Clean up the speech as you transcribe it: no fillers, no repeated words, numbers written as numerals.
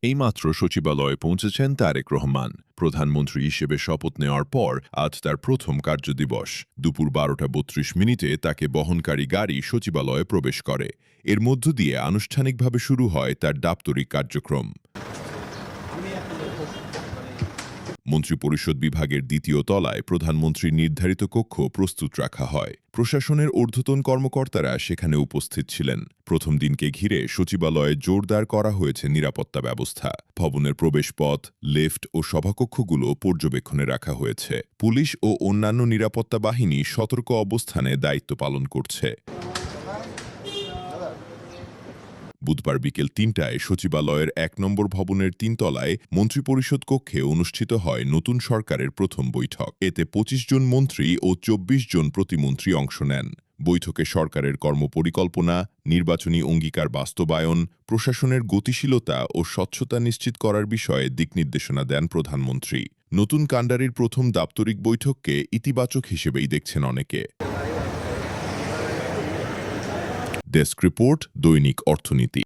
এইমাত্র সচিবালয়ে পৌঁছেছেন তারেক রহমান। প্রধানমন্ত্রী হিসেবে শপথ নেওয়ার পর আজ তার প্রথম কার্যদিবস। দুপুর 12:32 তাকে বহনকারী গাড়ি সচিবালয়ে প্রবেশ করে। এর মধ্য দিয়ে আনুষ্ঠানিকভাবে শুরু হয় তার দাপ্তরিক কার্যক্রম। মন্ত্রিপরিষদ বিভাগের দ্বিতীয় তলায় প্রধানমন্ত্রীর নির্ধারিত কক্ষ প্রস্তুত রাখা হয়। প্রশাসনের ঊর্ধ্বতন কর্মকর্তারা সেখানে উপস্থিত ছিলেন। প্রথম দিনকে ঘিরে সচিবালয়ে জোরদার করা হয়েছে নিরাপত্তা ব্যবস্থা। ভবনের প্রবেশপথ, লিফট ও সভাকক্ষগুলো পর্যবেক্ষণে রাখা হয়েছে। পুলিশ ও অন্যান্য নিরাপত্তা বাহিনী সতর্ক অবস্থানে দায়িত্ব পালন করছে। বুধবার বিকেল 3টায় সচিবালয়ের 1 নম্বর ভবনের 3 তলায় মন্ত্রিপরিষদ কক্ষে অনুষ্ঠিত হয় নতুন সরকারের প্রথম বৈঠক। এতে 25 জন মন্ত্রী ও 24 জন প্রতিমন্ত্রী অংশ নেন। বৈঠকে সরকারের কর্মপরিকল্পনা, নির্বাচনী অঙ্গীকার বাস্তবায়ন, প্রশাসনের গতিশীলতা ও স্বচ্ছতা নিশ্চিত করার বিষয়ে দিকনির্দেশনা দেন প্রধানমন্ত্রী। নতুন কাণ্ডারির প্রথম দাপ্তরিক বৈঠককে ইতিবাচক হিসেবেই দেখছেন অনেকে। ডেস্ক রিপোর্ট, দৈনিক অর্থনীতি।